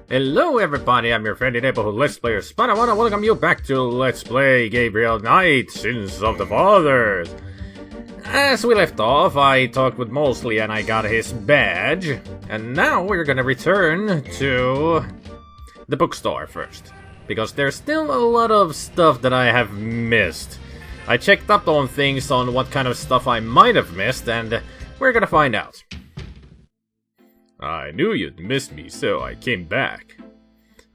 Hello everybody, I'm your friendly neighborhood Let's Player SpiderMwa. I want to welcome you back to Let's Play Gabriel Knight, Sins of the Fathers. As we left off, I talked with Mosley and I got his badge. And now we're gonna return to the bookstore first. Because there's still a lot of stuff that I have missed. I checked up on things on what kind of stuff I might have missed, and we're gonna find out. I knew you'd miss me, so I came back.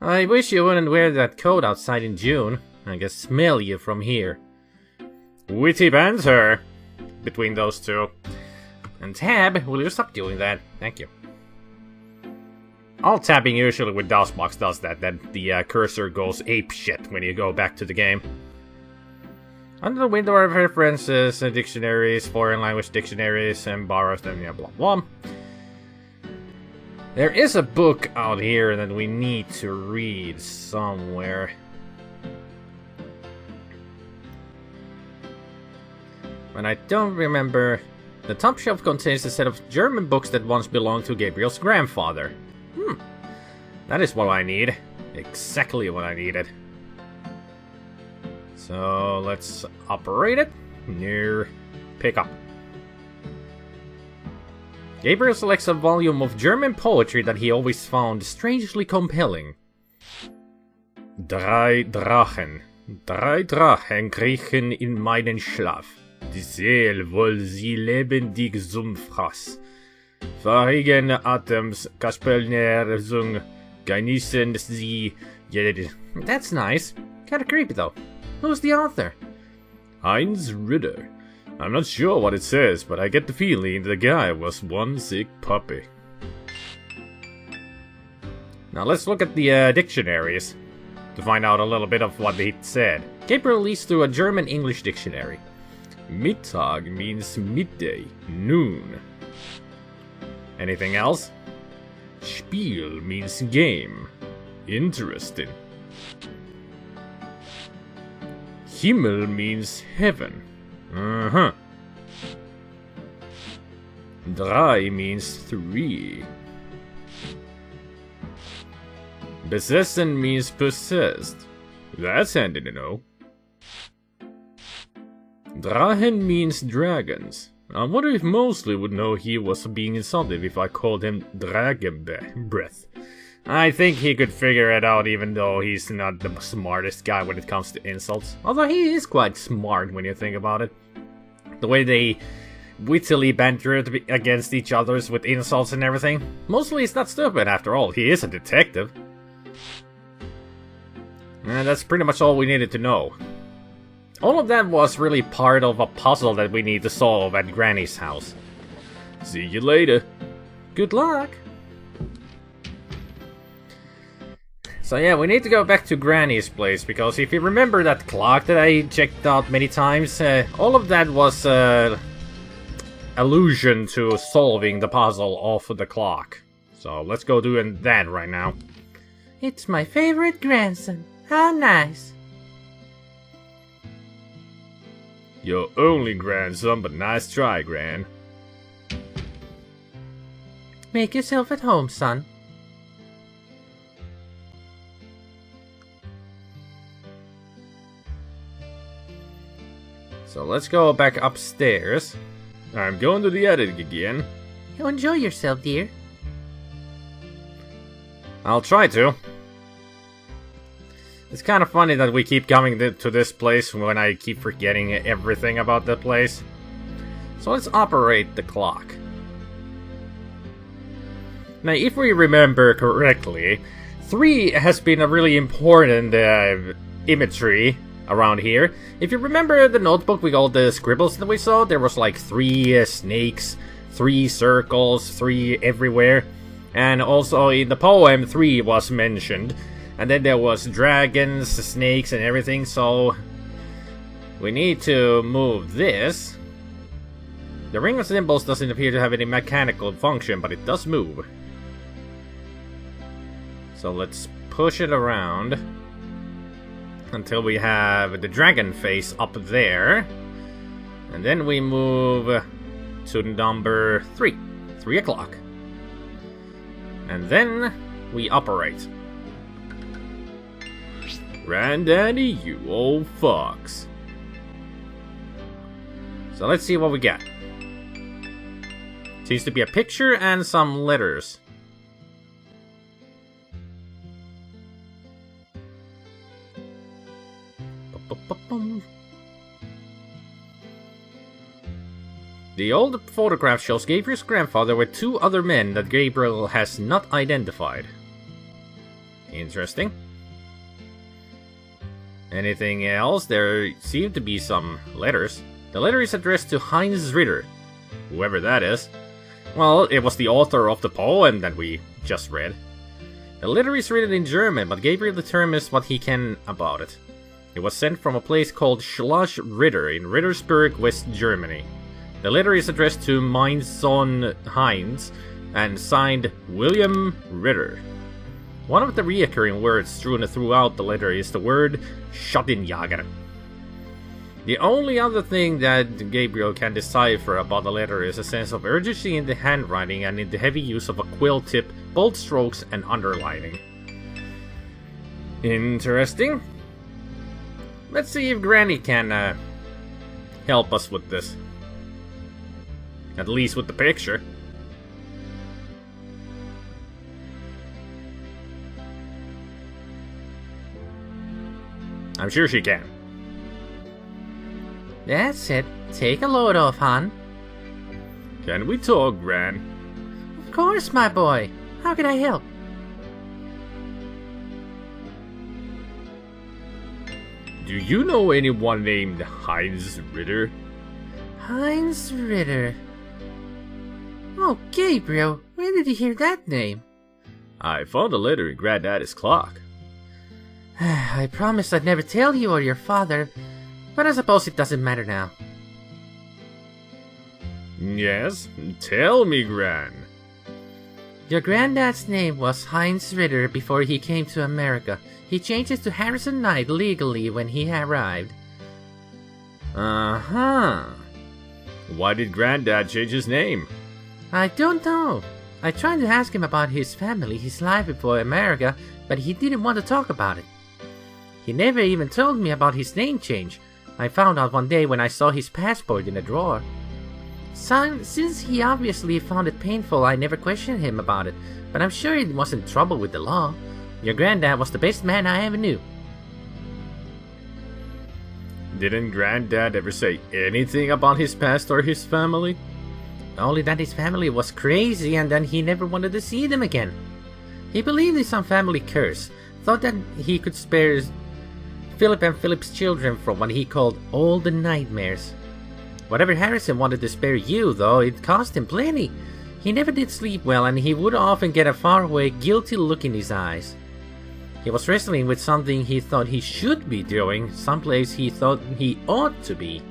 I wish you wouldn't wear that coat outside in June. I can smell you from here. Witty banter between those two. And Tab, will you stop doing that? Thank you. All tapping usually with DOSBox does that the cursor goes apeshit when you go back to the game. Under the window are references, dictionaries, foreign language dictionaries, and borrows them, yeah, blah blah. There is a book out here that we need to read somewhere. But I don't remember. The top shelf contains a set of German books that once belonged to Gabriel's grandfather. That is what I need. Exactly what I needed. So let's operate it. Near pick up. Gabriel selects a volume of German poetry that he always found strangely compelling. Drei Drachen kriechen in meinen Schlaf. Die Seele wohl sie lebendig zum Fraß. Verrigen Atems, Kaspelner sung, genießen sie jede. That's nice. Kinda creepy though. Who's the author? Heinz Ritter. I'm not sure what it says, but I get the feeling the guy was one sick puppy. Now let's look at the dictionaries to find out a little bit of what it said. Gabriel leads through a German-English dictionary. Mittag means midday, noon. Anything else? Spiel means game. Interesting. Himmel means heaven. Drei means 3. Besessen means possessed. That's handy to know. Drachen means dragons. I wonder if Mosley would know he was being insulted if I called him Dragon Breath. I think he could figure it out even though he's not the smartest guy when it comes to insults. Although he is quite smart when you think about it. The way they wittily banter against each other with insults and everything. Mostly he's not stupid after all, he is a detective. And that's pretty much all we needed to know. All of that was really part of a puzzle that we need to solve at Granny's house. See you later. Good luck. So yeah, we need to go back to Granny's place, because if you remember that clock that I checked out many times, all of that was allusion to solving the puzzle off of the clock. So let's go doing that right now. It's my favorite grandson. How nice. Your only grandson, but nice try, Gran. Make yourself at home, son. So let's go back upstairs. I'm going to the attic again. You enjoy yourself, dear. I'll try to. It's kind of funny that we keep coming to this place when I keep forgetting everything about the place. So let's operate the clock. Now, if we remember correctly, 3 has been a really important imagery around here. If you remember the notebook with all the scribbles that we saw, there was like 3 snakes, 3 circles, 3 everywhere. And also in the poem, 3 was mentioned. And then there was dragons, snakes, and everything, so we need to move this. The ring of symbols doesn't appear to have any mechanical function, but it does move. So let's push it around until we have the dragon face up there. And then we move to number 3. 3 o'clock. And then we operate. Granddaddy, you old fox. So let's see what we got. Seems to be a picture and some letters. The old photograph shows Gabriel's grandfather with two other men that Gabriel has not identified. Interesting. Anything else? There seem to be some letters. The letter is addressed to Heinz Ritter, whoever that is. Well, it was the author of the poem that we just read. The letter is written in German, but Gabriel determines what he can about it. It was sent from a place called Schloss Ritter in Rittersburg, West Germany. The letter is addressed to mein Sohn Heinz and signed William Ritter. One of the reoccurring words strewn throughout the letter is the word Schattenjäger. The only other thing that Gabriel can decipher about the letter is a sense of urgency in the handwriting and in the heavy use of a quill tip, bold strokes, and underlining. Interesting. Let's see if Granny can help us with this. At least with the picture. I'm sure she can. That's it. Take a load off, hon. Can we talk, Gran? Of course, my boy. How can I help? Do you know anyone named Heinz Ritter? Heinz Ritter. Oh, Gabriel, where did you hear that name? I found a letter in Granddaddy's clock. I promised I'd never tell you or your father, but I suppose it doesn't matter now. Yes, tell me, Gran. Your granddad's name was Heinz Ritter before he came to America. He changed it to Harrison Knight legally when he arrived. Uh-huh. Why did Granddad change his name? I don't know. I tried to ask him about his family, his life before America, but he didn't want to talk about it. He never even told me about his name change. I found out one day when I saw his passport in a drawer. Since he obviously found it painful, I never questioned him about it, but I'm sure he wasn't trouble with the law. Your granddad was the best man I ever knew. Didn't Granddad ever say anything about his past or his family? Only that his family was crazy and then he never wanted to see them again. He believed in some family curse, thought that he could spare Philip and Philip's children from what he called all the nightmares. Whatever Harrison wanted to spare you, though, it cost him plenty. He never did sleep well and he would often get a faraway, guilty look in his eyes. He was wrestling with something he thought he should be doing, someplace he thought he ought to be.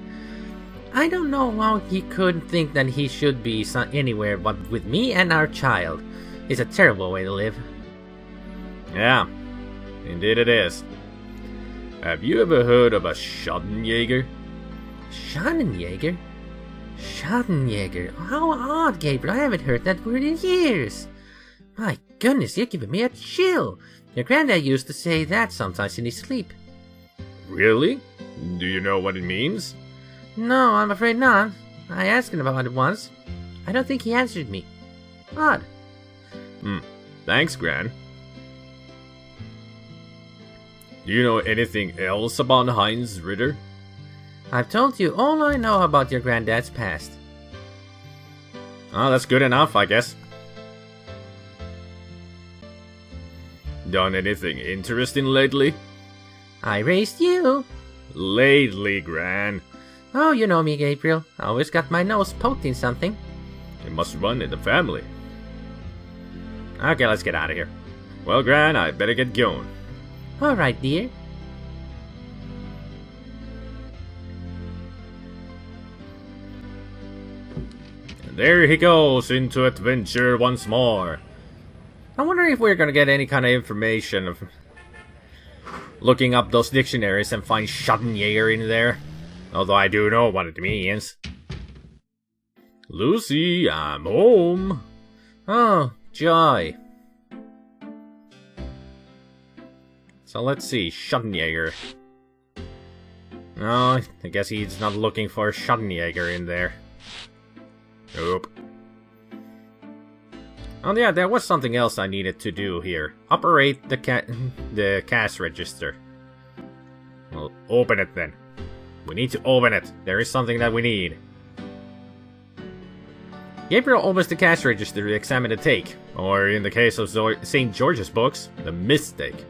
I don't know how he could think that he should be anywhere but with me and our child. It's a terrible way to live. Yeah, indeed it is. Have you ever heard of a Schattenjäger? Schattenjäger? Schattenjäger? How odd, Gabriel. I haven't heard that word in years. My goodness, you're giving me a chill. Your granddad used to say that sometimes in his sleep. Really? Do you know what it means? No, I'm afraid not. I asked him about it once. I don't think he answered me. Odd. Thanks, Gran. Do you know anything else about Heinz Ritter? I've told you all I know about your granddad's past. Oh, that's good enough, I guess. Done anything interesting lately? I raised you. Lately, Gran. Oh, you know me, Gabriel. I always got my nose poked in something. It must run in the family. Okay, let's get out of here. Well, Gran, I better get going. Alright, dear. And there he goes into adventure once more. I wonder if we're gonna get any kind of information of looking up those dictionaries and find Schattenjäger in there. Although I do know what it means. Lucy, I'm home. Oh, joy. So let's see, Schattenjäger. No, I guess he's not looking for a Schattenjäger in there. Nope. Oh yeah, there was something else I needed to do here. Operate the cash register. Well, open it then. We need to open it. There is something that we need. Gabriel opens the cash register to examine the take, or in the case of St. George's books, the mistake.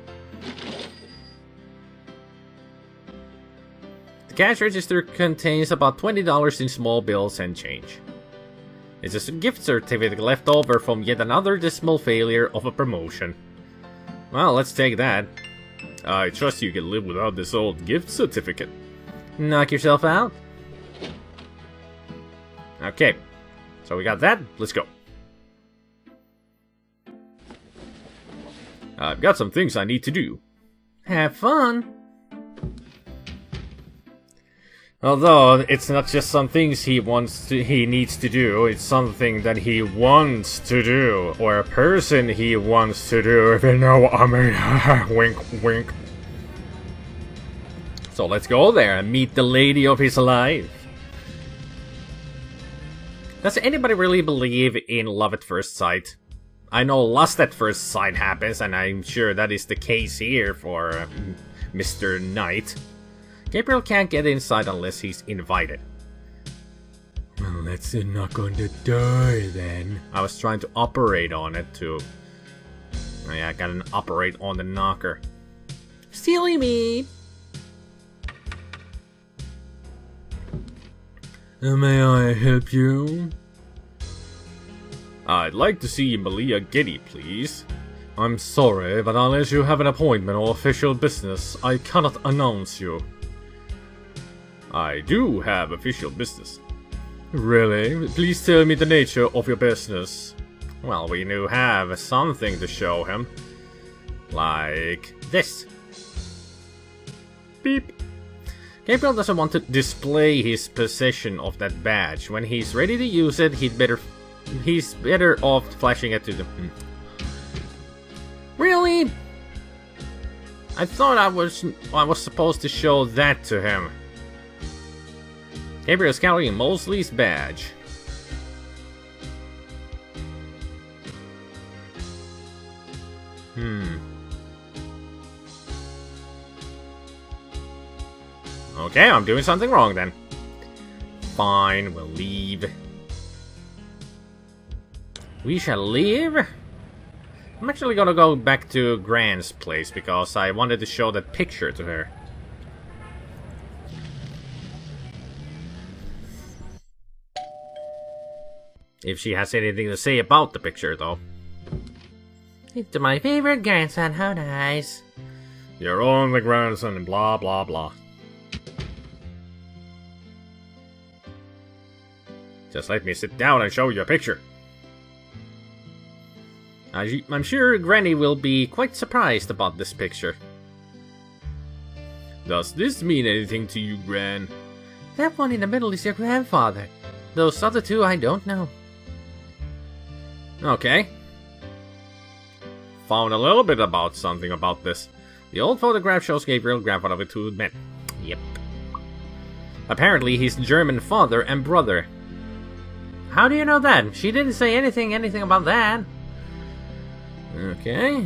The cash register contains about $20 in small bills and change. It's a gift certificate left over from yet another dismal failure of a promotion. Well, let's take that. I trust you can live without this old gift certificate. Knock yourself out. Okay, so we got that. Let's go. I've got some things I need to do. Have fun. Although, it's not just some things he needs to do, it's something that he wants to do, or a person he wants to do, if you know what I mean. Wink, wink. So let's go there and meet the lady of his life. Does anybody really believe in love at first sight? I know lust at first sight happens, and I'm sure that is the case here for Mr. Knight. Gabriel can't get inside unless he's invited. Well, let's knock on the door then. I was trying to operate on it too. Oh yeah, I gotta operate on the knocker. Silly me. May I help you? I'd like to see Malia Getty, please. I'm sorry, but unless you have an appointment or official business, I cannot announce you. I do have official business. Really? Please tell me the nature of your business. Well, we do have something to show him. Like this. Beep. Gabriel doesn't want to display his possession of that badge. When he's ready to use it, he's better off flashing it to them. Really? I thought I was supposed to show that to him. Gabriel's carrying Mosley's badge. Okay, I'm doing something wrong then. Fine, we'll leave. We shall leave. I'm actually gonna go back to Gran's place because I wanted to show that picture to her. If she has anything to say about the picture, though. It's my favorite grandson, how nice. Your only grandson and blah blah blah. Just let me sit down and show you a picture. I'm sure Granny will be quite surprised about this picture. Does this mean anything to you, Gran? That one in the middle is your grandfather. Those other two I don't know. Okay. Found a little bit about something about this. The old photograph shows Gabriel, grandfather with two men. Yep. Apparently he's German father and brother. How do you know that? She didn't say anything about that. Okay.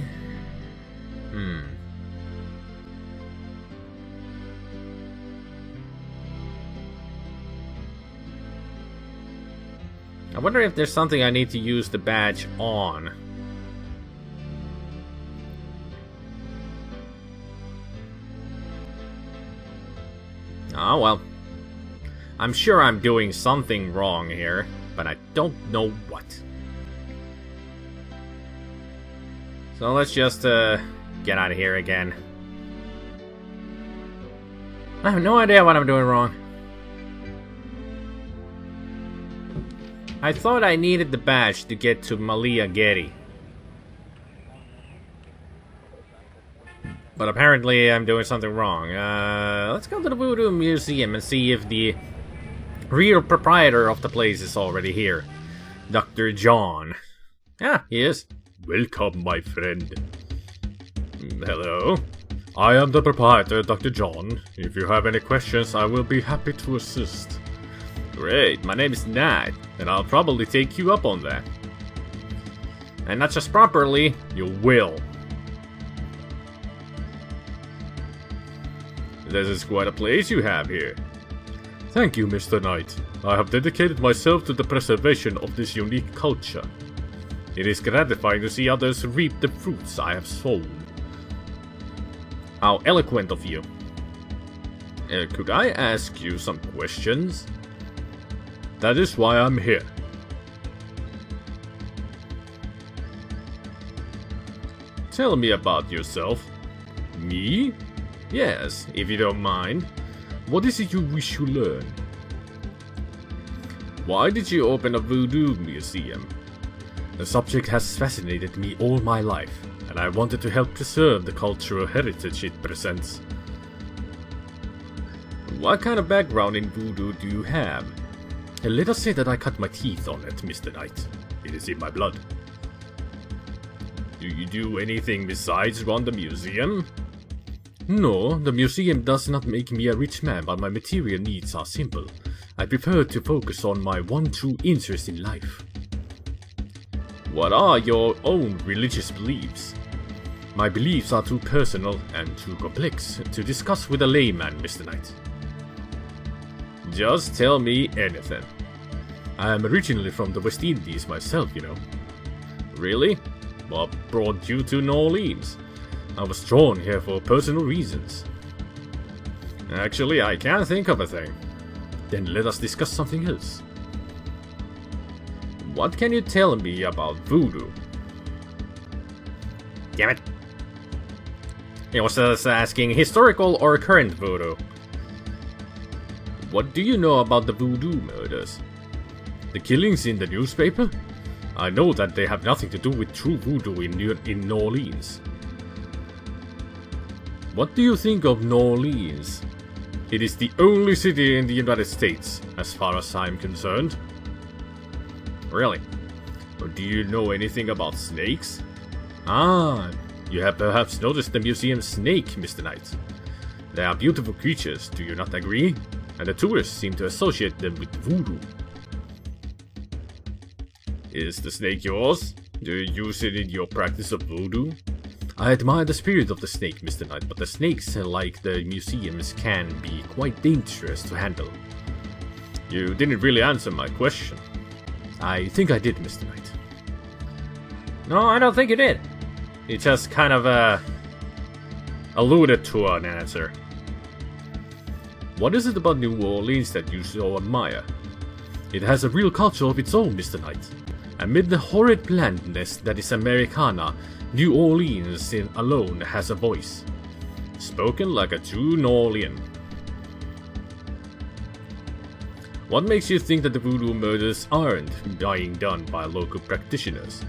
I wonder if there's something I need to use the badge on. Oh well. I'm sure I'm doing something wrong here, but I don't know what. So let's just get out of here again. I have no idea what I'm doing wrong. I thought I needed the badge to get to Malia Getty. But apparently I'm doing something wrong. Let's go to the Voodoo Museum and see if the real proprietor of the place is already here. Dr. John. Ah, he is. Welcome, my friend. Hello. I am the proprietor, Dr. John. If you have any questions, I will be happy to assist. Great, my name is Nat, and I'll probably take you up on that. And not just properly, you will. This is quite a place you have here. Thank you, Mr. Knight. I have dedicated myself to the preservation of this unique culture. It is gratifying to see others reap the fruits I have sown. How eloquent of you. Could I ask you some questions? That is why I'm here. Tell me about yourself. Me? Yes, if you don't mind. What is it you wish to learn? Why did you open a Voodoo museum? The subject has fascinated me all my life, and I wanted to help preserve the cultural heritage it presents. What kind of background in Voodoo do you have? Let us say that I cut my teeth on it, Mr. Knight. It is in my blood. Do you do anything besides run the museum? No, the museum does not make me a rich man, but my material needs are simple. I prefer to focus on my one true interest in life. What are your own religious beliefs? My beliefs are too personal and too complex to discuss with a layman, Mr. Knight. Just tell me anything. I am originally from the West Indies myself, you know. Really? What brought you to New Orleans? I was drawn here for personal reasons. Actually, I can't think of a thing. Then let us discuss something else. What can you tell me about Voodoo? Damn it. It was just asking historical or current Voodoo. What do you know about the Voodoo murders? The killings in the newspaper? I know that they have nothing to do with true Voodoo in New Orleans. What do you think of New Orleans? It is the only city in the United States, as far as I'm concerned. Really? Or do you know anything about snakes? Ah, you have perhaps noticed the museum's snake, Mr. Knight. They are beautiful creatures, do you not agree? And the tourists seem to associate them with Voodoo. Is the snake yours? Do you use it in your practice of Voodoo? I admire the spirit of the snake, Mr. Knight, but the snakes, like the museums, can be quite dangerous to handle. You didn't really answer my question. I think I did, Mr. Knight. No, I don't think you did. You just kind of, alluded to an answer. What is it about New Orleans that you so admire? It has a real culture of its own, Mr. Knight. Amid the horrid blandness that is Americana, New Orleans alone has a voice. Spoken like a true New Orlean. What makes you think that the Voodoo murders aren't being done by local practitioners?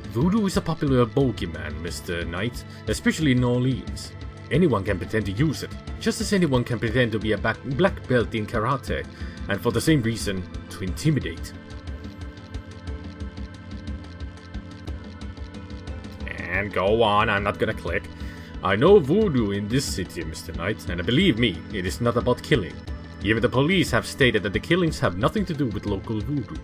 Voodoo is a popular bogeyman, Mr. Knight, especially in New Orleans. Anyone can pretend to use it, just as anyone can pretend to be a black belt in karate, and for the same reason, to intimidate. And go on, I'm not gonna click. I know Voodoo in this city, Mr. Knight, and believe me, it is not about killing. Even the police have stated that the killings have nothing to do with local Voodoo.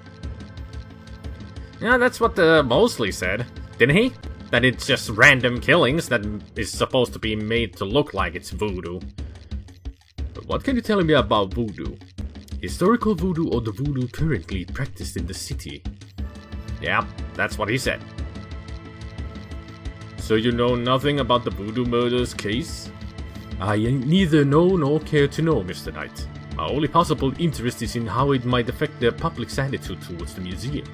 Yeah, that's what Mosley said, didn't he? That it's just random killings that is supposed to be made to look like it's Voodoo. But what can you tell me about Voodoo? Historical Voodoo or the Voodoo currently practiced in the city? Yeah, that's what he said. So you know nothing about the Voodoo murders case? I neither know nor care to know, Mr. Knight. My only possible interest is in how it might affect the public's attitude towards the museum.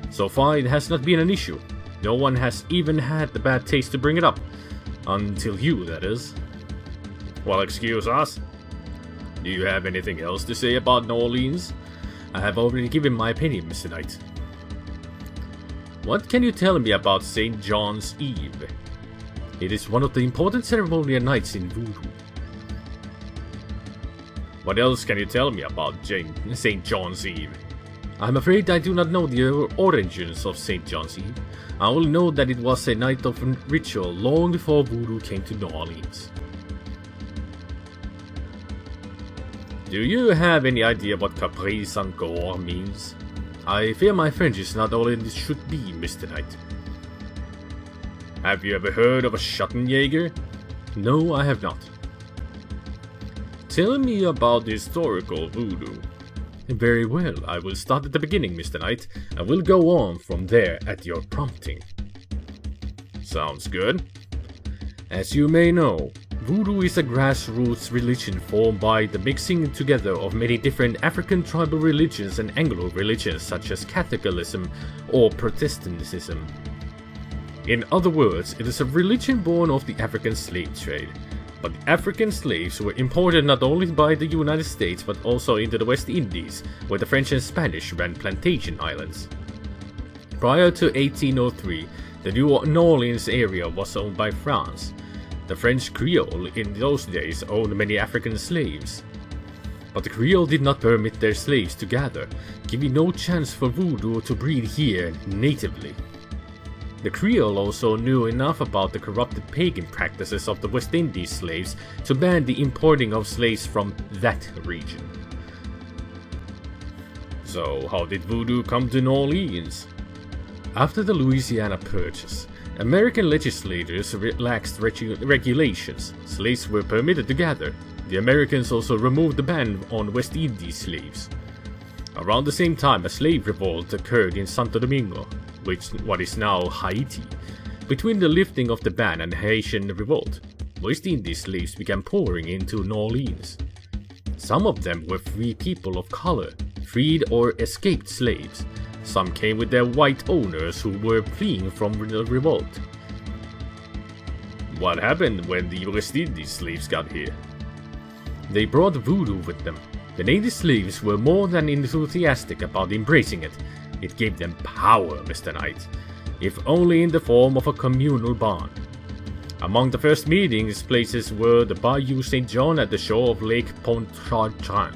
So far, it has not been an issue. No one has even had the bad taste to bring it up. Until you, that is. Well, excuse us. Do you have anything else to say about New Orleans? I have already given my opinion, Mr. Knight. What can you tell me about St. John's Eve? It is one of the important ceremonial nights in Voodoo. What else can you tell me about St. John's Eve? I'm afraid I do not know the origins of St. John's Eve. I only know that it was a night of ritual long before Voodoo came to New Orleans. Do you have any idea what Caprice encore means? I fear my French is not all it should be, Mr. Knight. Have you ever heard of a Schottenjäger? No, I have not. Tell me about the historical Voodoo. Very well, I will start at the beginning, Mr. Knight, and will go on from there at your prompting. Sounds good. As you may know, Voodoo is a grassroots religion formed by the mixing together of many different African tribal religions and Anglo religions such as Catholicism or Protestantism. In other words, it is a religion born of the African slave trade. But the African slaves were imported not only by the United States but also into the West Indies, where the French and Spanish ran plantation islands. Prior to 1803, the New Orleans area was owned by France. The French Creole in those days owned many African slaves. But the Creole did not permit their slaves to gather, giving no chance for Voodoo to breed here natively. The Creole also knew enough about the corrupted pagan practices of the West Indies slaves to ban the importing of slaves from that region. So, how did Voodoo come to New Orleans? After the Louisiana Purchase, American legislators relaxed regulations. Slaves were permitted to gather. The Americans also removed the ban on West Indies slaves. Around the same time, a slave revolt occurred in Santo Domingo, what is now Haiti. Between the lifting of the ban and the Haitian revolt, West Indies slaves began pouring into New Orleans. Some of them were free people of color, freed or escaped slaves. Some came with their white owners who were fleeing from the revolt. What happened when the West Indies slaves got here? They brought Voodoo with them. The native slaves were more than enthusiastic about embracing it. It gave them power, Mr. Knight, if only in the form of a communal bond. Among the first meeting places were the Bayou St. John at the shore of Lake Pontchartrain.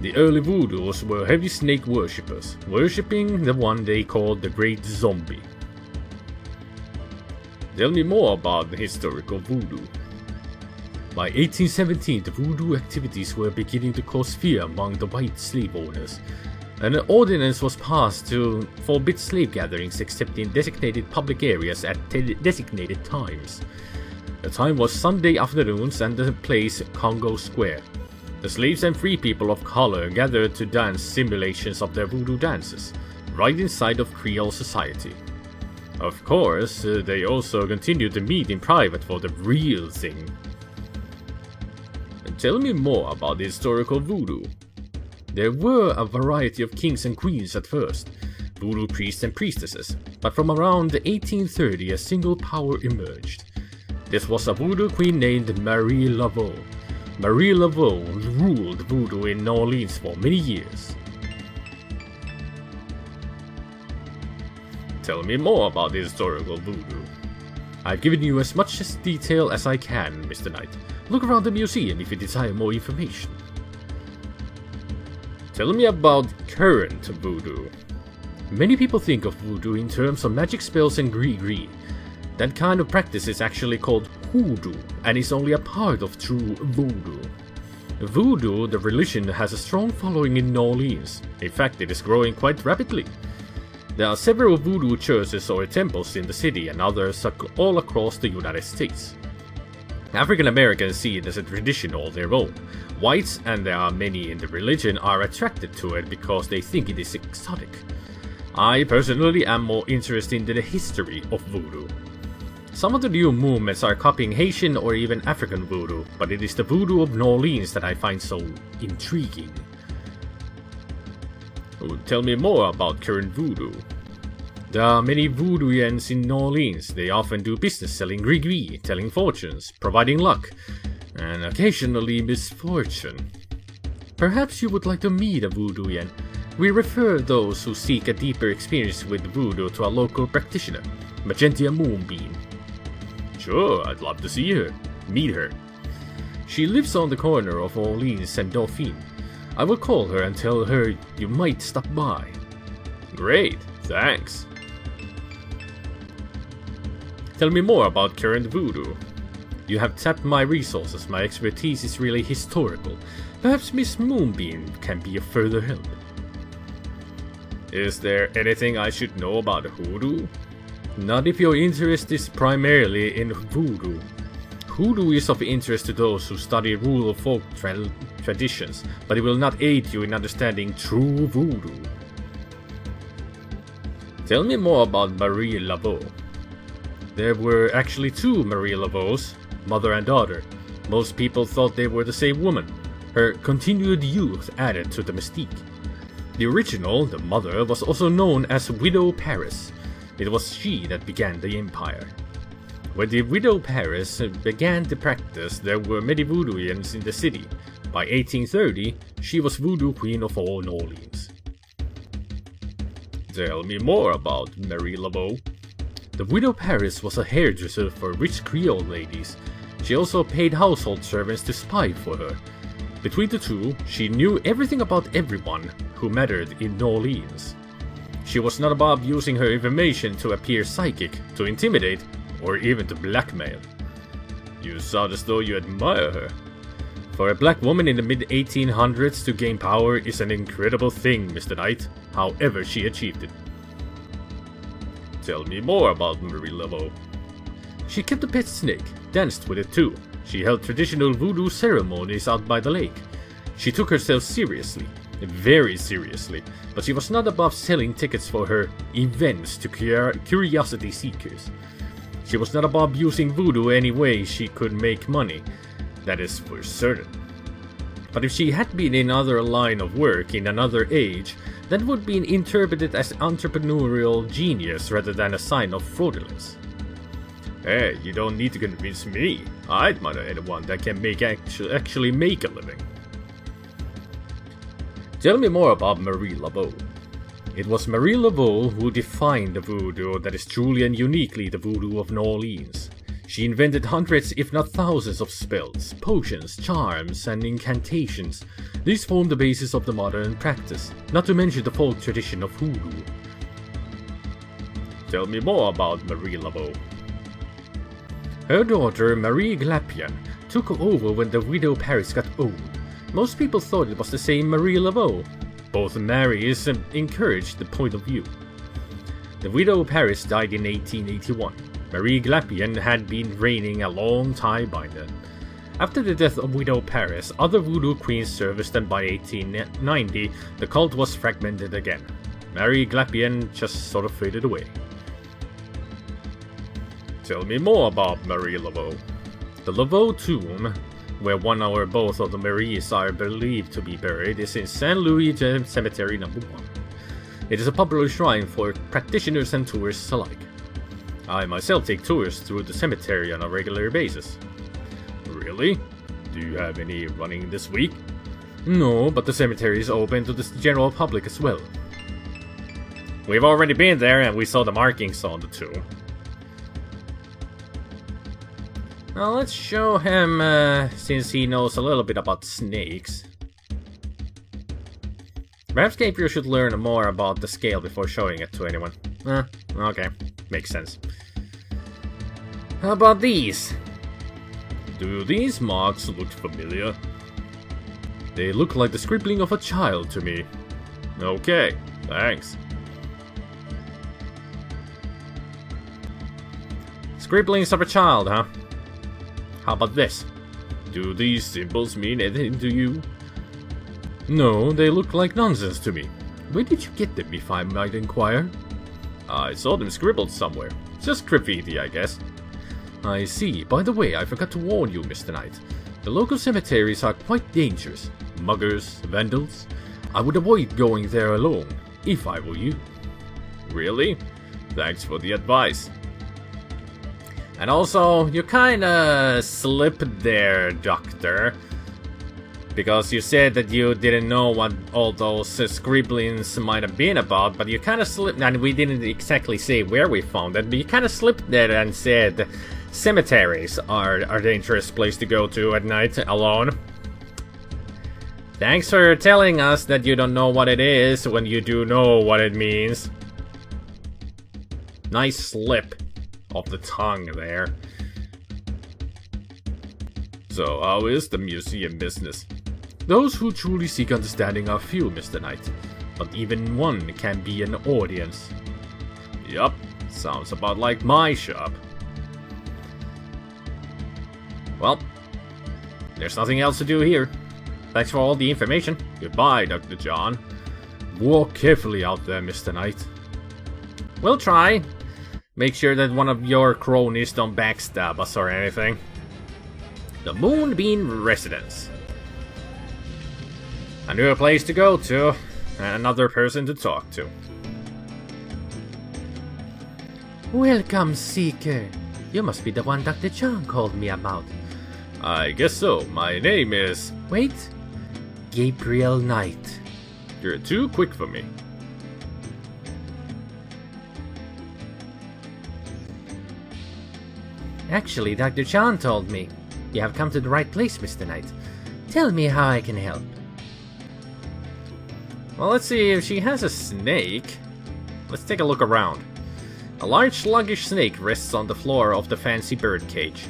The early Voodoos were heavy snake worshippers, worshipping the one they called the Great Zombie. Tell me more about the historical Voodoo. By 1817, the Voodoo activities were beginning to cause fear among the white slave owners. An ordinance was passed to forbid slave gatherings except in designated public areas at designated times. The time was Sunday afternoons and the place Congo Square. The slaves and free people of color gathered to dance simulations of their Voodoo dances, right inside of Creole society. Of course, they also continued to meet in private for the real thing. Tell me more about the historical Voodoo. There were a variety of kings and queens at first, Voodoo priests and priestesses, but from around 1830 a single power emerged. This was a Voodoo queen named Marie Laveau. Marie Laveau ruled Voodoo in New Orleans for many years. Tell me more about the historical Voodoo. I've given you as much detail as I can, Mr. Knight. Look around the museum if you desire more information. Tell me about current Voodoo. Many people think of Voodoo in terms of magic spells and gris-gris. That kind of practice is actually called Hoodoo and is only a part of true Voodoo. Voodoo, the religion, has a strong following in New Orleans. In fact, it is growing quite rapidly. There are several Voodoo churches or temples in the city and others all across the United States. African Americans see it as a tradition all their own. Whites, and there are many in the religion, are attracted to it because they think it is exotic. I personally am more interested in the history of Voodoo. Some of the new movements are copying Haitian or even African Voodoo, but it is the Voodoo of New Orleans that I find so intriguing. Tell me more about current Voodoo. There are many Voodooians in New Orleans. They often do business selling gris-gris, telling fortunes, providing luck, and occasionally misfortune. Perhaps you would like to meet a Voodooian. We refer those who seek a deeper experience with Voodoo to a local practitioner, Magentia Moonbeam. Sure, I'd love to see her. Meet her. She lives on the corner of Orleans and Dauphine. I will call her and tell her you might stop by. Great, thanks. Tell me more about current voodoo. You have tapped my resources. My expertise is really historical. Perhaps Miss Moonbeam can be of further help. Is there anything I should know about Hoodoo? Not if your interest is primarily in voodoo. Hoodoo is of interest to those who study rural folk traditions, but it will not aid you in understanding true voodoo. Tell me more about Marie Laveau. There were actually two Marie Laveaus, mother and daughter. Most people thought they were the same woman. Her continued youth added to the mystique. The original, the mother, was also known as Widow Paris. It was she that began the empire. When the Widow Paris began the practice, there were many voodooians in the city. By 1830, she was voodoo queen of all New Orleans. Tell me more about Marie Laveau. The Widow Paris was a hairdresser for rich Creole ladies. She also paid household servants to spy for her. Between the two, she knew everything about everyone who mattered in New Orleans. She was not above using her information to appear psychic, to intimidate, or even to blackmail. You sound as though you admire her. For a black woman in the mid-1800s to gain power is an incredible thing, Mr. Knight, however she achieved it. Tell me more about Marie Laveau. She kept a pet snake, danced with it too. She held traditional voodoo ceremonies out by the lake. She took herself seriously, very seriously, but she was not above selling tickets for her events to curiosity seekers. She was not above using voodoo any way she could make money, that is for certain. But if she had been in another line of work in another age, that would be interpreted as entrepreneurial genius rather than a sign of fraudulence. Hey, you don't need to convince me. I admire anyone that can actually make a living. Tell me more about Marie Laveau. It was Marie Laveau who defined the voodoo that is truly and uniquely the voodoo of New Orleans. She invented hundreds if not thousands of spells, potions, charms, and incantations. These form the basis of the modern practice, not to mention the folk tradition of Hoodoo. Tell me more about Marie Laveau. Her daughter, Marie Glapian, took over when the Widow Paris got old. Most people thought it was the same Marie Laveau. Both Marys encouraged the point of view. The Widow Paris died in 1881. Marie Glapian had been reigning a long time by then. After the death of Widow Paris, other voodoo queens surfaced, and by 1890, the cult was fragmented again. Marie Glapian just sort of faded away. Tell me more about Marie Laveau. The Laveau tomb, where one or both of the Maries are believed to be buried, is in Saint Louis Cemetery No. 1. It is a popular shrine for practitioners and tourists alike. I myself take tours through the cemetery on a regular basis. Really? Do you have any running this week? No, but the cemetery is open to the general public as well. We've already been there and we saw the markings on the tomb. Now let's show him, since he knows a little bit about snakes. Perhaps Gabriel should learn more about the scale before showing it to anyone. Okay, makes sense. How about these? Do these marks look familiar? They look like the scribbling of a child to me. Okay, thanks. Scribblings of a child, huh? How about this? Do these symbols mean anything to you? No, they look like nonsense to me. Where did you get them, if I might inquire? I saw them scribbled somewhere. Just graffiti, I guess. I see. By the way, I forgot to warn you, Mr. Knight. The local cemeteries are quite dangerous. Muggers, vandals. I would avoid going there alone, if I were you. Really? Thanks for the advice. And also, you kinda slipped there, Doctor. Because you said that you didn't know what all those scribblings might have been about, but you kinda slipped, and we didn't exactly say where we found it, but you kinda slipped there and said cemeteries are a dangerous place to go to at night, alone. Thanks for telling us that you don't know what it is when you do know what it means. Nice slip of the tongue there. So, how is the museum business? Those who truly seek understanding are few, Mr. Knight, but even one can be an audience. Yup, sounds about like my shop. Well, there's nothing else to do here. Thanks for all the information. Goodbye, Dr. John. Walk carefully out there, Mr. Knight. We'll try. Make sure that one of your cronies don't backstab us or anything. The Moonbeam Residence. A new place to go to, and another person to talk to. Welcome, Seeker. You must be the one Dr. John called me about. I guess so. My name is... Wait. Gabriel Knight. You're too quick for me. Actually, Dr. John told me. You have come to the right place, Mr. Knight. Tell me how I can help. Well, let's see if she has a snake. Let's take a look around. A large sluggish snake rests on the floor of the fancy bird cage.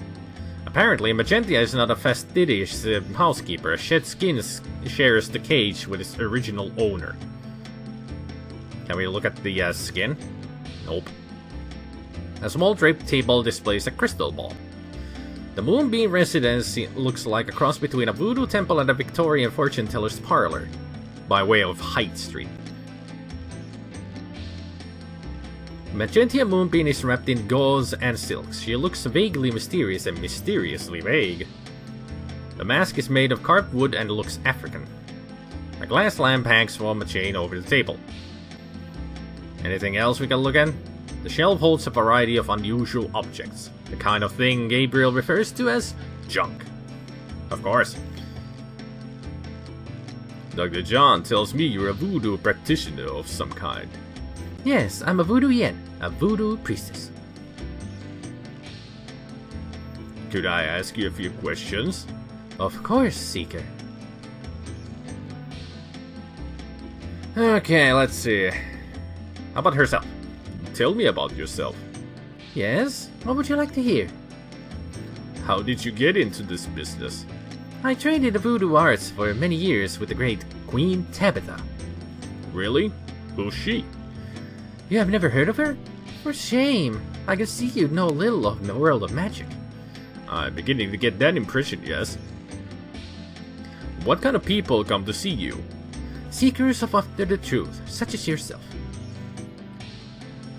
Apparently, Magentia is not a fastidious housekeeper. Shed Skin shares the cage with its original owner. Can we look at the skin? Nope. A small draped table displays a crystal ball. The Moonbeam Residence looks like a cross between a voodoo temple and a Victorian fortune teller's parlor, by way of Hyde Street. Magentia Moonbeam is wrapped in gauze and silks. She looks vaguely mysterious and mysteriously vague. The mask is made of carved wood and looks African. A glass lamp hangs from a chain over the table. Anything else we can look at? The shelf holds a variety of unusual objects, the kind of thing Gabriel refers to as junk. Of course. Dr. John tells me you're a voodoo practitioner of some kind. Yes, I'm a voodoo yen, a voodoo priestess. Could I ask you a few questions? Of course, Seeker. Okay, let's see. How about herself? Tell me about yourself. Yes? What would you like to hear? How did you get into this business? I trained in the voodoo arts for many years with the great Queen Tabitha. Really? Who's she? You have never heard of her? For shame. I can see you know little of the world of magic. I'm beginning to get that impression, yes. What kind of people come to see you? Seekers of after the truth, such as yourself.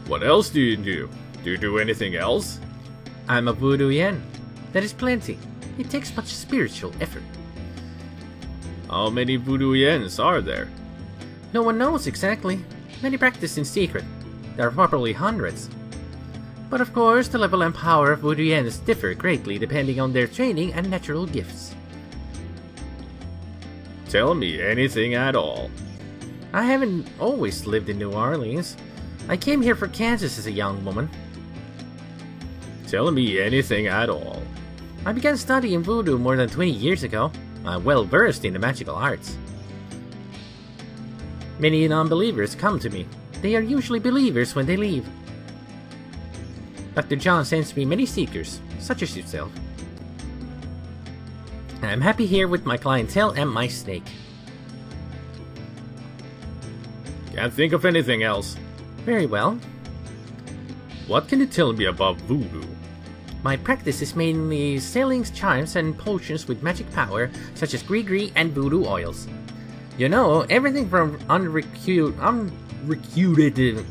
What else do you do? Do you do anything else? I'm a voodoo yen. That is plenty. It takes much spiritual effort. How many voodoo yens are there? No one knows exactly. Many practice in secret. There are probably hundreds. But of course, the level and power of voodoo yens differ greatly depending on their training and natural gifts. Tell me anything at all. I haven't always lived in New Orleans. I came here for Kansas as a young woman. Tell me anything at all. I began studying voodoo more than 20 years ago. I'm well versed in the magical arts. Many non-believers come to me. They are usually believers when they leave. Dr. John sends me many seekers, such as yourself. I'm happy here with my clientele and my snake. Can't think of anything else. Very well. What can you tell me about voodoo? My practice is mainly selling charms and potions with magic power, such as gree-gree and voodoo oils. You know, everything from unrequited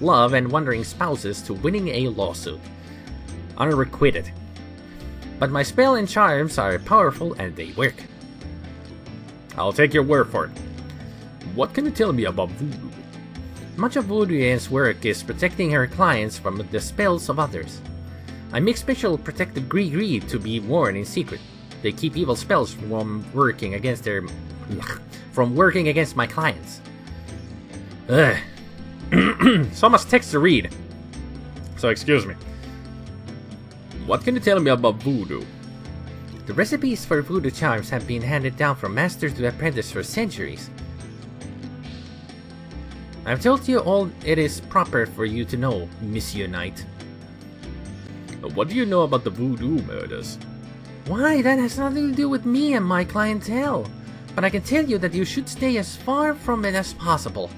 love and wandering spouses to winning a lawsuit. Unrequited. But my spell and charms are powerful and they work. I'll take your word for it. What can you tell me about voodoo? Much of voodoo's work is protecting her clients from the spells of others. I make special protective gree-gree to be worn in secret. They keep evil spells from working against my clients. Ugh. So much text to read. So excuse me. What can you tell me about voodoo? The recipes for voodoo charms have been handed down from master to apprentice for centuries. I've told you all it is proper for you to know, Monsieur Knight. What do you know about the voodoo murders? Why, that has nothing to do with me and my clientele. But I can tell you that you should stay as far from it as possible.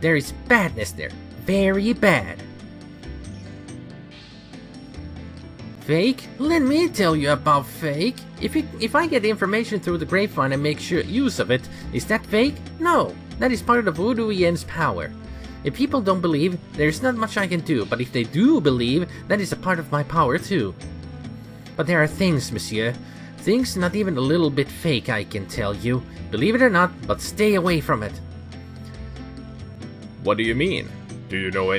There is badness there. Very bad. Fake? Let me tell you about fake. If I get information through the grapevine and make sure use of it, is that fake? No. That is part of the Voodoo Yen's power. If people don't believe, there's not much I can do, but if they do believe, that is a part of my power too. But there are things, monsieur. Things not even a little bit fake, I can tell you. Believe it or not, but stay away from it. What do you mean? Do you know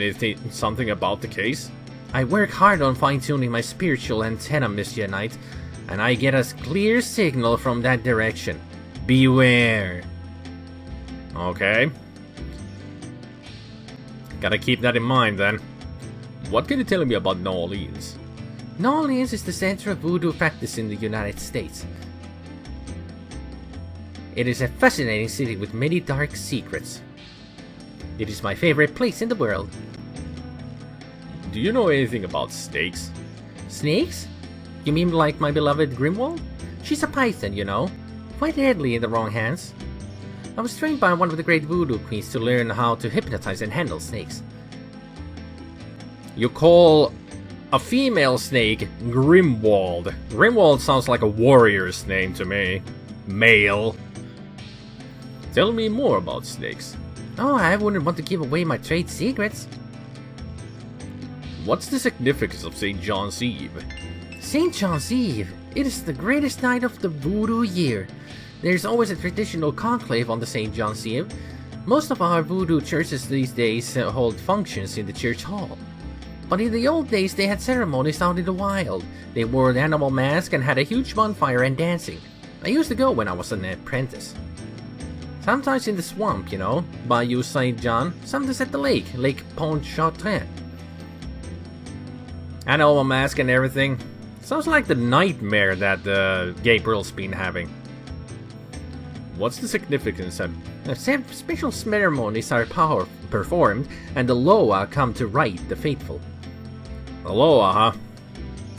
something about the case? I work hard on fine-tuning my spiritual antenna, Monsieur Knight, and I get a clear signal from that direction. Beware. Okay. Gotta keep that in mind then. What can you tell me about New Orleans? New Orleans is the center of voodoo practice in the United States. It is a fascinating city with many dark secrets. It is my favorite place in the world. Do you know anything about snakes? Snakes? You mean like my beloved Grimwald? She's a python, you know. Quite deadly in the wrong hands. I was trained by one of the great voodoo queens to learn how to hypnotize and handle snakes. You call a female snake Grimwald. Grimwald sounds like a warrior's name to me. Male. Tell me more about snakes. Oh, I wouldn't want to give away my trade secrets. What's the significance of St. John's Eve? St. John's Eve? It is the greatest night of the voodoo year. There's always a traditional conclave on the St. John's Eve. Most of our voodoo churches these days hold functions in the church hall. But in the old days they had ceremonies out in the wild. They wore an animal mask and had a huge bonfire and dancing. I used to go when I was an apprentice. Sometimes in the swamp, you know, Bayou St. John, sometimes at the lake, Lake Pontchartrain. Animal mask and everything. Sounds like the nightmare that Gabriel's been having. What's the significance of... Special ceremonies are performed, and the Loa come to right the faithful. The Loa, huh?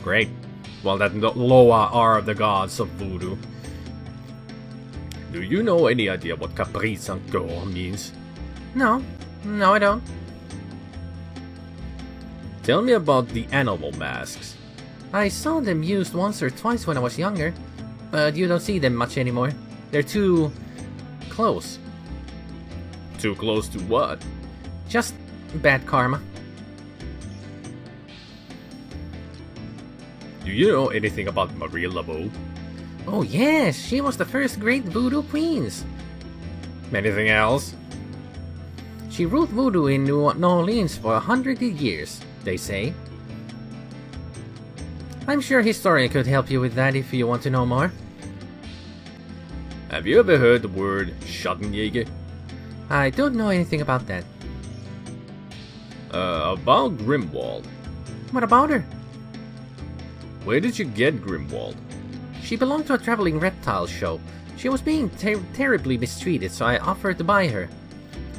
Great. Well, that Loa are the gods of voodoo. Do you know any idea what Caprice encore means? No, I don't. Tell me about the animal masks. I saw them used once or twice when I was younger, but you don't see them much anymore. They're too close. Too close to what? Just bad karma. Do you know anything about Marie Laveau? Oh yes, she was the first great voodoo queens. Anything else? She ruled voodoo in New Orleans for 100 years, they say. I'm sure a historian could help you with that if you want to know more. Have you ever heard the word Schattenjäger? I don't know anything about that. About Grimwald. What about her? Where did you get Grimwald? She belonged to a traveling reptile show. She was being terribly mistreated, so I offered to buy her.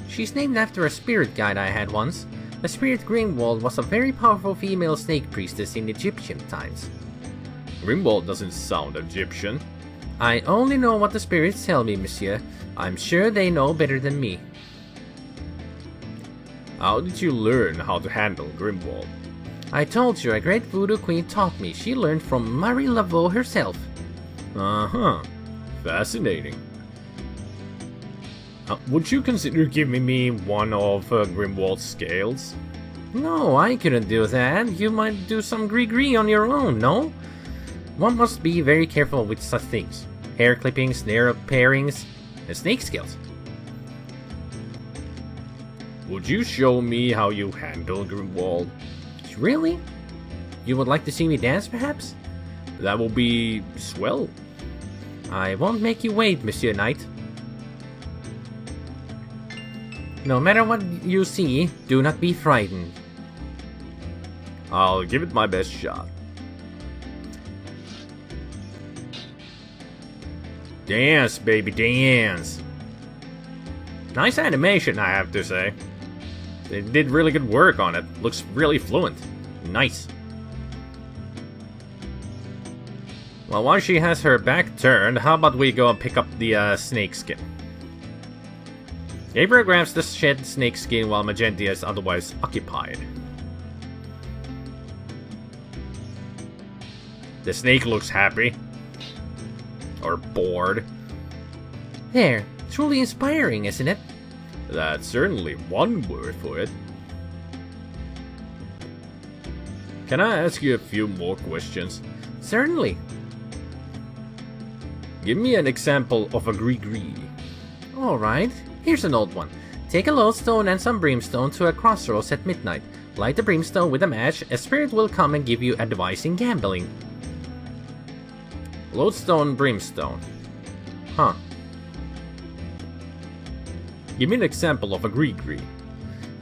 She's named after a spirit guide I had once. The spirit Grimwald was a very powerful female snake priestess in Egyptian times. Grimwald doesn't sound Egyptian. I only know what the spirits tell me, monsieur. I'm sure they know better than me. How did you learn how to handle Grimwald? I told you, a great voodoo queen taught me. She learned from Marie Laveau herself. Uh-huh. Fascinating. Would you consider giving me one of Grimwald's scales? No, I couldn't do that. You might do some gree-gree on your own, no? One must be very careful with such things. Hair clippings, nail pairings, and snake scales. Would you show me how you handle Grimwald? Really? You would like to see me dance, perhaps? That will be swell. I won't make you wait, Monsieur Knight. No matter what you see, do not be frightened. I'll give it my best shot. Dance, baby, dance. Nice animation, I have to say. They did really good work on it. Looks really fluent. Nice. Well, while she has her back turned, how about we go and pick up the snake skin? Gabriel grabs the shed snake skin while Magenta is otherwise occupied. The snake looks happy. Or bored. There. Truly inspiring, isn't it? That's certainly one word for it. Can I ask you a few more questions? Certainly. Give me an example of a gree-gree. Alright, here's an old one. Take a lodestone and some brimstone to a crossroads at midnight. Light the brimstone with a match, a spirit will come and give you advice in gambling. Lodestone, brimstone. Huh. Give me an example of a gree-gree.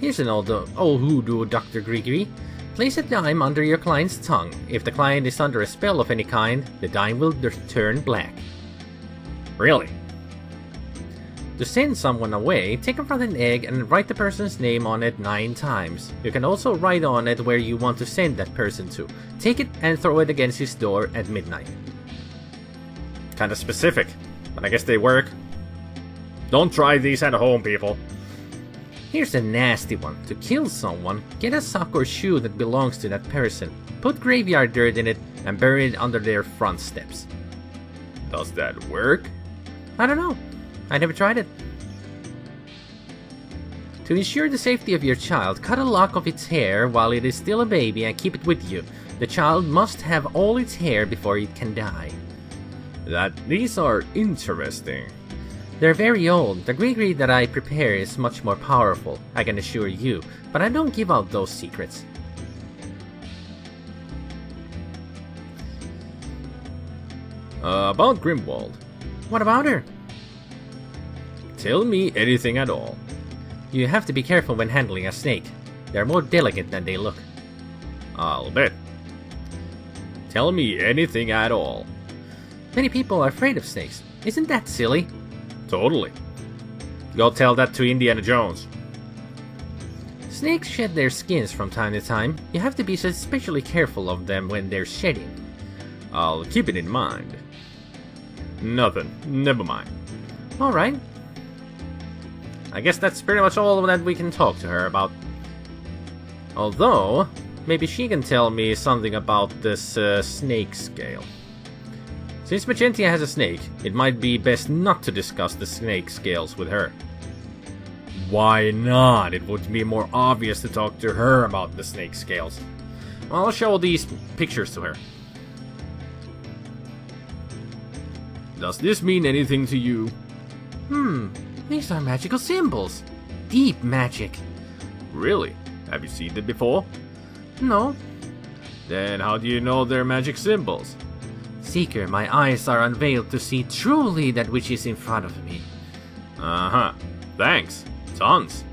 Here's an old Hoodoo, Dr. Gree-gree. Place a dime under your client's tongue. If the client is under a spell of any kind, the dime will turn black. Really? To send someone away, take a rotten egg and write the person's name on it 9 times. You can also write on it where you want to send that person to. Take it and throw it against his door at midnight. Kinda specific, but I guess they work. Don't try these at home, people. Here's a nasty one. To kill someone, get a sock or shoe that belongs to that person. Put graveyard dirt in it and bury it under their front steps. Does that work? I don't know. I never tried it. To ensure the safety of your child, cut a lock of its hair while it is still a baby and keep it with you. The child must have all its hair before it can die. These are interesting. They're very old. The gree-gree that I prepare is much more powerful, I can assure you, but I don't give out those secrets. About Grimwald. What about her? Tell me anything at all. You have to be careful when handling a snake. They're more delicate than they look. I'll bet. Tell me anything at all. Many people are afraid of snakes. Isn't that silly? Totally. Go tell that to Indiana Jones. Snakes shed their skins from time to time. You have to be especially careful of them when they're shedding. I'll keep it in mind. Nothing. Never mind. Alright. I guess that's pretty much all that we can talk to her about. Although, maybe she can tell me something about this snake scale. Since Magenta has a snake, it might be best not to discuss the snake scales with her. Why not? It would be more obvious to talk to her about the snake scales. I'll show these pictures to her. Does this mean anything to you? These are magical symbols. Deep magic. Really? Have you seen them before? No. Then how do you know they're magic symbols? Seeker, my eyes are unveiled to see truly that which is in front of me. Uh-huh. Thanks. Tons.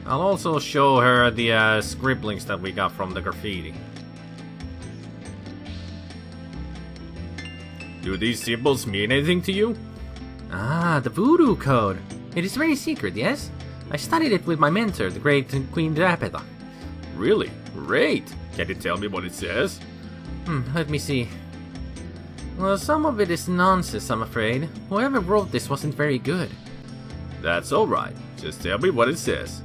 I'll also show her the scribblings that we got from the graffiti. Do these symbols mean anything to you? Ah, the Voodoo code. It is very secret, yes? I studied it with my mentor, the great Queen Rapida. Really? Great! Can you tell me what it says? Let me see. Well, some of it is nonsense, I'm afraid. Whoever wrote this wasn't very good. That's alright. Just tell me what it says.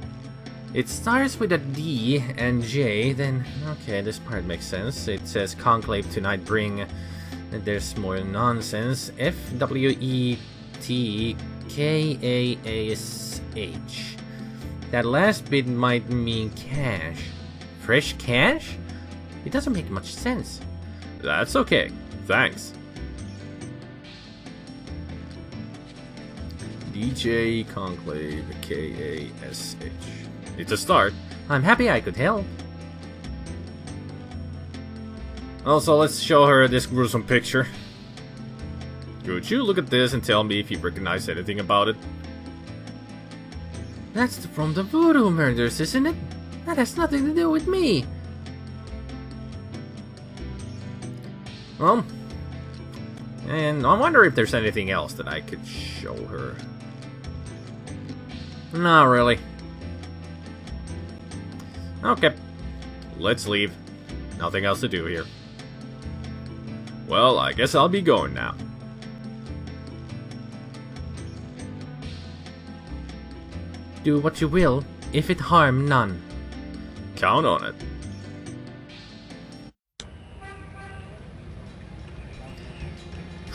It starts with a D and J, then... Okay, this part makes sense. It says conclave tonight bring... There's more nonsense. FWETKASH. That last bit might mean cash. Fresh cash? It doesn't make much sense. That's okay. Thanks. DJ Conclave KASH. It's a start. I'm happy I could help. Also, let's show her this gruesome picture. Could you look at this and tell me if you recognize anything about it? That's from the Voodoo murders, isn't it? That has nothing to do with me. Well, and I wonder if there's anything else that I could show her. Not really. Okay, let's leave. Nothing else to do here. Well, I guess I'll be going now. Do what you will, if it harm none. Count on it.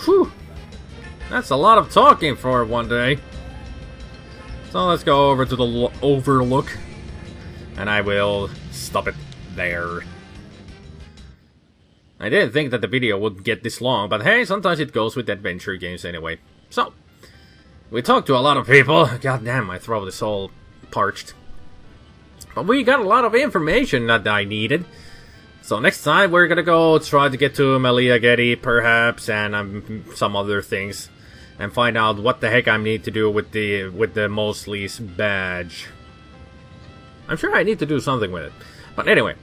Whew! That's a lot of talking for one day. So let's go over to the overlook. And I will stop it there. I didn't think that the video would get this long, but hey, sometimes it goes with adventure games anyway. So, we talked to a lot of people. God damn, my throat is all parched. But we got a lot of information that I needed. So next time we're gonna go try to get to Malia Getty, perhaps, and some other things. And find out what the heck I need to do with the Mosley's badge. I'm sure I need to do something with it. But anyway.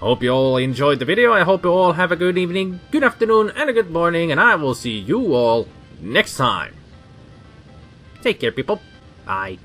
Hope you all enjoyed the video. I hope you all have a good evening, good afternoon, and a good morning. And I will see you all next time. Take care, people. Bye.